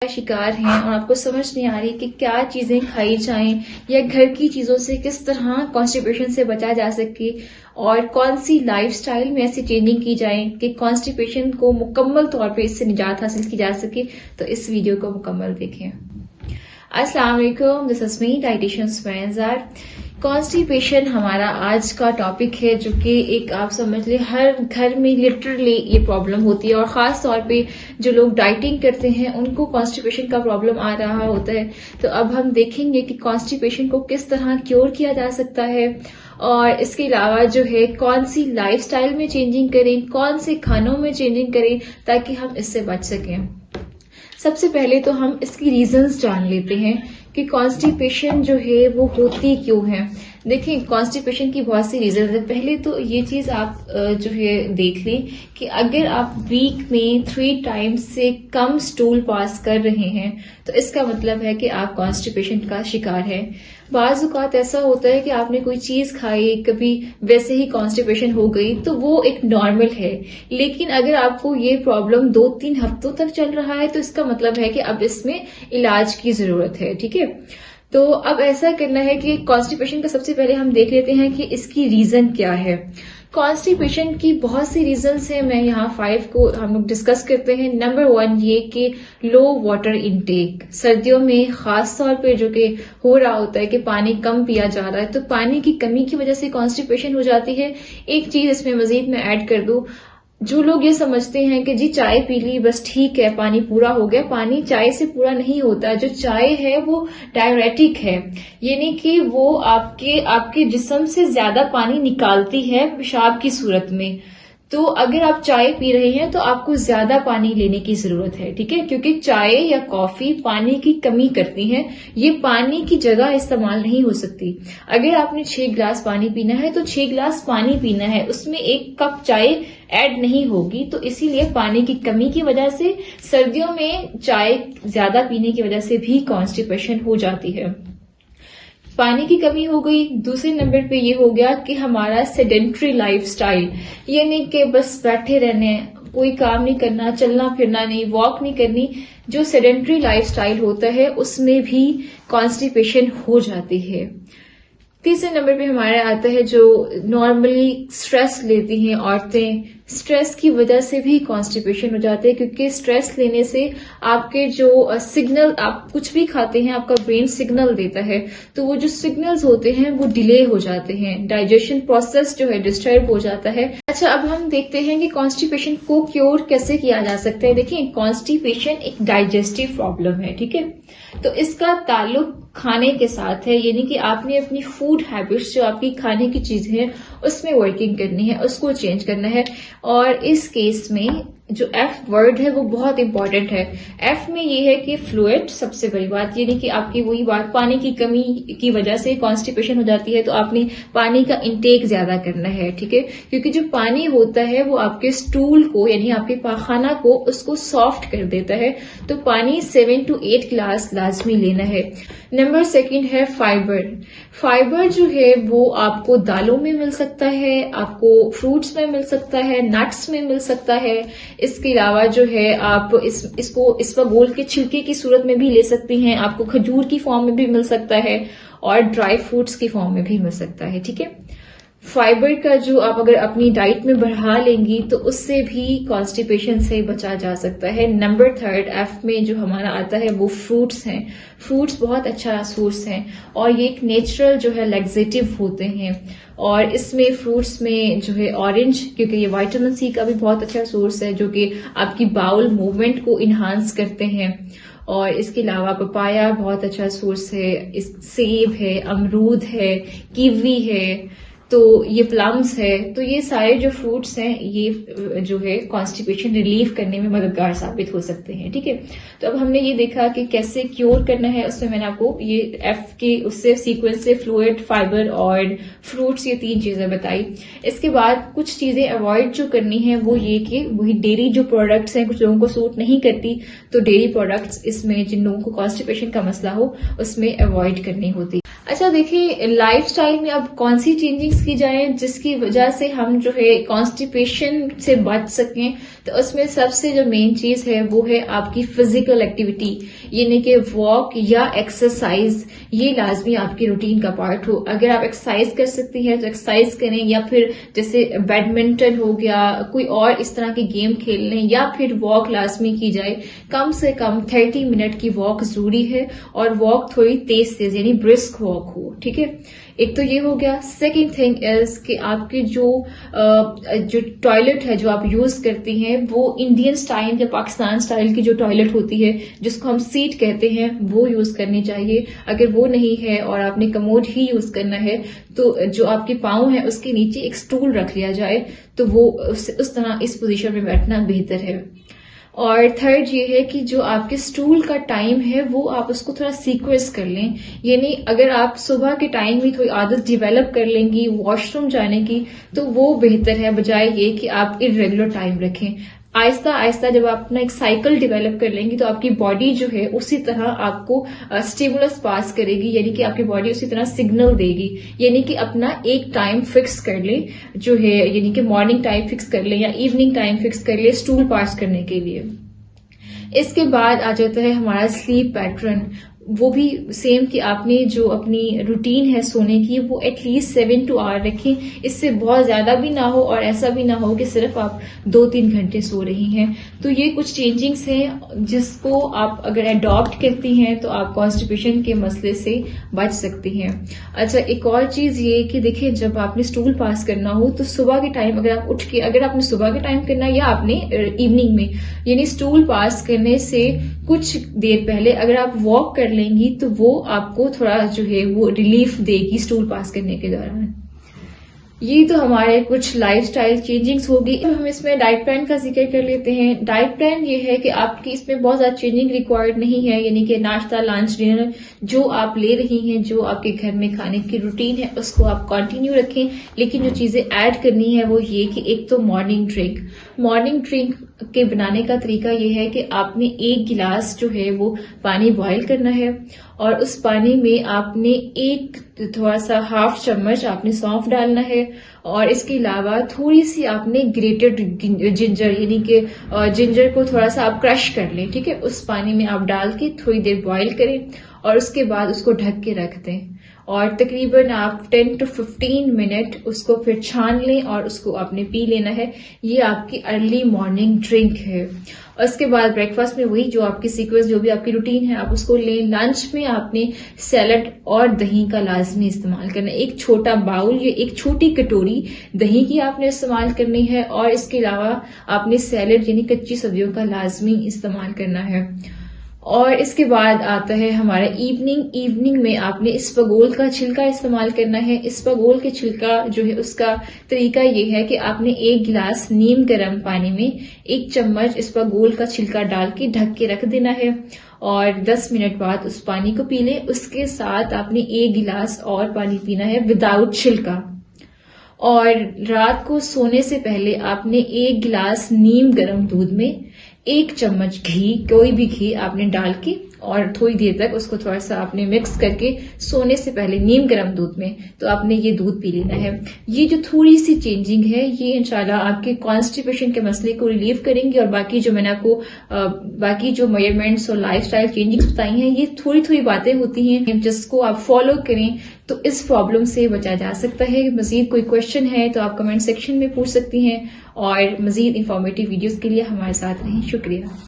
शिकार हैं और आपको समझ नहीं आ रही कि क्या चीजें खाई जाएं या घर की चीजों से किस तरह कॉन्स्टिपेशन से बचा जा सके और कौन सी लाइफस्टाइल में ऐसी चेंजिंग की जाए कि कॉन्स्टिपेशन को मुकम्मल तौर पे इससे निजात हासिल की जा सके, तो इस वीडियो को मुकम्मल देखें। अस्सलाम वालेकुम, this is me dietitian Swenjar. Constipation हमारा आज का टॉपिक है जो कि एक आप समझ लें हर घर में लिटरली ये प्रॉब्लम होती है और खास तौर पे जो लोग डाइटिंग करते हैं उनको कॉन्स्टिपेशन का प्रॉब्लम आ रहा होता है। तो अब हम देखेंगे कि कॉन्स्टिपेशन को किस तरह क्योर किया जा सकता है और इसके अलावा जो है कौन सी लाइफस्टाइल में चेंजिंग करें, कौन से खानों में चेंजिंग करें ताकि हम इससे बच सकें। सबसे पहले तो हम इसकी रीजंस जान लेते हैं कि कॉन्स्टिपेशन जो है वो होती क्यों है। देखिए, कॉन्स्टिपेशन की बहुत सी रीजन है। पहले तो ये चीज आप जो है देख लें कि अगर आप वीक में 3 टाइम्स से कम स्टूल पास कर रहे हैं तो इसका मतलब है कि आप कॉन्स्टिपेशन का शिकार है। बाज़ औक़ात ऐसा होता है कि आपने कोई चीज खाई, कभी वैसे ही कॉन्स्टिपेशन हो गई, तो वो एक नॉर्मल है। लेकिन अगर आपको ये प्रॉब्लम 2-3 हफ्तों तक चल रहा है तो इसका मतलब है कि अब इसमें इलाज की जरूरत है। ठीक है, तो अब ऐसा करना है कि कॉन्स्टिपेशन का सबसे पहले हम देख लेते हैं कि इसकी रीजन क्या है। कॉन्स्टिपेशन की बहुत सी रीजंस हैं, मैं यहाँ 5 को हम लोग डिस्कस करते हैं। नंबर 1 ये कि लो वाटर इनटेक। सर्दियों में खास तौर पे जो कि हो रहा होता है कि पानी कम पिया जा रहा है, तो पानी की कमी की वजह से कॉन्स्टिपेशन हो जाती है। एक चीज इसमें मजीद मैं ऐड कर दूं, जो लोग ये समझते हैं कि जी चाय पी ली बस ठीक है, पानी पूरा हो गया, पानी चाय से पूरा नहीं होता। जो चाय है वो डायरेटिक है, यानी कि वो आपके जिस्म से ज्यादा पानी निकालती है पेशाब की सूरत में। तो अगर आप चाय पी रहे हैं तो आपको ज्यादा पानी लेने की जरूरत है। ठीक है, क्योंकि चाय या कॉफी पानी की कमी करती हैं, ये पानी की जगह इस्तेमाल नहीं हो सकती। अगर आपने 6 गिलास पानी पीना है तो 6 गिलास पानी पीना है, उसमें 1 कप चाय ऐड नहीं होगी। तो इसीलिए पानी की कमी की वजह से सर्दियों में चाय ज्यादा पीने की वजह से भी कॉन्स्टिपेशन हो जाती है। पानी की कमी हो गई। दूसरे नंबर पे ये हो गया कि हमारा सेडेंट्री लाइफस्टाइल, यानी कि बस बैठे रहने, कोई काम नहीं करना, चलना फिरना नहीं, वॉक नहीं करनी। जो सेडेंट्री लाइफस्टाइल होता है उसमें भी कॉन्स्टिपेशन हो जाती है। तीसरे नंबर पे हमारा आता है जो नॉर्मली स्ट्रेस लेती हैं औरतें, स्ट्रेस की वजह से भी कॉन्स्टिपेशन हो जाते हैं, क्योंकि स्ट्रेस लेने से आपके जो सिग्नल, आप कुछ भी खाते हैं आपका ब्रेन सिग्नल देता है, तो वो जो सिग्नल्स होते हैं वो डिले हो जाते हैं, डाइजेशन प्रोसेस जो है डिस्टर्ब हो जाता है। अच्छा, अब हम देखते हैं कि कॉन्स्टिपेशन को क्योर कैसे किया जा सकता है। देखिए, कॉन्स्टिपेशन एक डाइजेस्टिव प्रॉब्लम है। ठीक है, तो इसका ताल्लुक खाने के साथ है, यानी कि आपने अपनी फूड हैबिट्स, जो आपकी खाने की चीजें हैं उसमें वर्किंग करनी है, उसको चेंज करना है। और इस केस में जो F वर्ड है वो बहुत इंपॉर्टेंट है। F में ये है कि फ्लूइड, सबसे बड़ी बात, यानी कि आपकी वही बात, पानी की कमी की वजह से कॉन्स्टिपेशन हो जाती है तो आपने पानी का इंटेक ज्यादा करना है। ठीक है, क्योंकि जो पानी होता है वो आपके स्टूल को, यानी आपके पाखाना को, उसको सॉफ्ट कर देता है। तो पानी 7 to 8 गिलास लाजमी लेना है। नंबर 2 है फाइबर। फाइबर जो है वो आपको दालों में मिल सकता है, आपको फ्रूट्स में मिल सकता है, नट्स में मिल सकता है। इसके अलावा जो है आप इसको इसबगोल के छिलके की सूरत में भी ले सकती हैं, आपको खजूर की फॉर्म में भी मिल सकता है और ड्राई फ्रूट्स की फॉर्म में भी मिल सकता है। ठीक है, फाइबर का जो आप अगर अपनी डाइट में बढ़ा लेंगी तो उससे भी कॉन्स्टिपेशन से बचा जा सकता है। नंबर 3 F में जो हमारा आता है वो फ्रूट्स हैं। फ्रूट्स बहुत अच्छा सोर्स हैं और ये एक नेचुरल जो है लैक्सेटिव होते हैं, और इसमें फ्रूट्स में जो है ऑरेंज, क्योंकि ये विटामिन सी का भी बहुत अच्छा सोर्स है जो कि आपकी बाउल मूवमेंट को इन्हांस करते हैं। और इसके अलावा पपाया बहुत अच्छा सोर्स है, सेब है, अमरूद है, कीवी है, तो ये प्लम्स है। तो ये सारे जो फ्रूट्स हैं ये जो है कॉन्स्टिपेशन रिलीव करने में मददगार साबित हो सकते हैं। ठीक है, तो अब हमने ये देखा कि कैसे क्योर करना है। उसमें मैंने आपको ये F के उससे सीक्वेंस से फ्लूइड, फाइबर और फ्रूट्स, ये 3 चीजें बताई। इसके बाद कुछ चीजें अवॉइड जो करनी है वो ये कि वही डेयरी जो प्रोडक्ट्स हैं कुछ लोगों को सूट नहीं करती, तो डेयरी प्रोडक्ट्स इसमें जिन लोगों को कॉन्स्टिपेशन का मसला हो उसमें अवॉइड करनी होती। अच्छा देखिए, लाइफस्टाइल में अब कौन सी चेंजिंग्स की जाएं जिसकी वजह से हम जो है कॉन्स्टिपेशन से बच सकें, तो उसमें सबसे जो मेन चीज है वो है आपकी फिजिकल एक्टिविटी, यानी कि वॉक या एक्सरसाइज। ये लाजमी आपकी रूटीन का पार्ट हो। अगर आप एक्सरसाइज कर सकती हैं तो एक्सरसाइज करें, या फिर जैसे बैडमिंटन हो गया, कोई और इस तरह के गेम खेल लें, या फिर वॉक लाजमी की जाए। कम से कम 30 मिनट की वॉक जरूरी है, और वॉक थोड़ी तेज तेज यानी ब्रिस्क वॉक हो, ठीक है। एक तो ये हो गया। सेकेंड थिंग इज कि आपके जो टॉयलेट है जो आप यूज करती हैं वो इंडियन स्टाइल या पाकिस्तान स्टाइल की जो टॉयलेट होती है जिसको हम सीट कहते हैं वो यूज करनी चाहिए। अगर वो नहीं है और आपने कमोड ही यूज करना है तो जो आपके पाँव है उसके नीचे एक स्टूल रख लिया जाए, तो वो उस तरह इस पोजीशन में बैठना बेहतर है। और थर्ड ये है कि जो आपके स्टूल का टाइम है वो आप उसको थोड़ा सीक्वेंस कर लें, यानी अगर आप सुबह के टाइम में थोड़ी आदत डेवलप कर लेंगी वॉशरूम जाने की तो वो बेहतर है, बजाय ये कि आप इरेगुलर टाइम रखें। आहिस्ता आहिस्ता जब आप अपना एक साइकिल डेवलप कर लेंगी तो आपकी बॉडी जो है उसी तरह आपको स्टिमुलस पास करेगी, यानी कि आपकी बॉडी उसी तरह सिग्नल देगी। यानी कि अपना एक टाइम फिक्स कर ले जो है, यानी कि मॉर्निंग टाइम फिक्स कर ले या इवनिंग टाइम फिक्स कर ले स्टूल पास करने के लिए। इसके बाद आ जाता है हमारा स्लीप पैटर्न। वो भी सेम कि आपने जो अपनी रूटीन है सोने की वो एटलीस्ट 7 to 8 रखें। इससे बहुत ज्यादा भी ना हो और ऐसा भी ना हो कि सिर्फ आप 2-3 घंटे सो रही हैं। तो ये कुछ चेंजिंग्स हैं जिसको आप अगर अडॉप्ट करती हैं तो आप कॉन्स्टिपेशन के मसले से बच सकती हैं। अच्छा, एक और चीज ये कि देखिए, जब आपने स्टूल पास करना हो तो सुबह के टाइम अगर आप उठ के, अगर आपने सुबह के टाइम करना या आपने इवनिंग में, यानी स्टूल पास करने से कुछ देर पहले अगर आप वॉक कर लेंगी तो वो आपको थोड़ा जो है वो रिलीफ देगी स्टूल पास करने के दौरान। ये तो हमारे कुछ लाइफस्टाइल चेंजिंग्स होगी। अब हम इसमें डाइट प्लान का जिक्र कर लेते हैं। डाइट प्लान ये है कि आपकी इसमें बहुत ज्यादा चेंजिंग रिक्वायर्ड नहीं है, यानी कि नाश्ता, लंच, डिनर जो आप ले रही हैं, जो आपके घर में खाने की रूटीन है उसको आप कंटिन्यू रखें। लेकिन जो चीजें ऐड करनी है वो ये कि एक तो मॉर्निंग ड्रिंक के बनाने का तरीका ये है कि आपने 1 गिलास जो है वो पानी बॉईल करना है, और उस पानी में आपने थोड़ा सा हाफ चम्मच आपने सौंफ डालना है, और इसके अलावा थोड़ी सी आपने ग्रेटेड जिंजर, यानी कि जिंजर को थोड़ा सा आप क्रश कर लें, ठीक है। उस पानी में आप डाल के थोड़ी देर बॉईल करें और उसके बाद उसको ढक के रख दें, और तकरीबन आप 10 to 15 मिनट उसको फिर छान लें और उसको आपने पी लेना है। ये आपकी अर्ली मॉर्निंग ड्रिंक है। और उसके बाद ब्रेकफास्ट में वही जो आपकी सीक्वेंस, जो भी आपकी रूटीन है, आप उसको लें। लंच में आपने सैलड और दही का लाजमी इस्तेमाल करना है। एक छोटा बाउल या एक छोटी कटोरी दही की आपने इस्तेमाल करनी है, और इसके अलावा आपने सैलड यानी कच्ची सब्जियों का लाजमी इस्तेमाल करना है। और इसके बाद आता है हमारा इवनिंग में आपने इसबगोल का छिलका इस्तेमाल करना है। इसबगोल के छिलका जो है उसका तरीका ये है कि आपने 1 गिलास नीम गर्म पानी में 1 चम्मच इसबगोल का छिलका डाल के ढक के रख देना है, और 10 मिनट बाद उस पानी को पी लें। उसके साथ आपने 1 गिलास और पानी पीना है विदाउट छिलका। और रात को सोने से पहले आपने 1 गिलास नीम गर्म दूध में 1 चम्मच घी, कोई भी घी आपने डाल के और थोड़ी देर तक उसको थोड़ा सा आपने मिक्स करके सोने से पहले नीम गर्म दूध में तो आपने ये दूध पी लेना है। ये जो थोड़ी सी चेंजिंग है ये इंशाल्लाह आपके कॉन्स्टिपेशन के मसले को रिलीव करेंगे, और बाकी जो मैंने आपको बाकी जो मेजरमेंट्स और लाइफस्टाइल चेंजिंग्स बताई हैं ये थोड़ी थोड़ी बातें होती हैं जिसको आप फॉलो करें तो इस प्रॉब्लम से बचा जा सकता है। मजीद कोई क्वेश्चन है तो आप कमेंट सेक्शन में पूछ सकती हैं, और मजीद इंफॉर्मेटिव वीडियोस के लिए हमारे साथ रहें। शुक्रिया।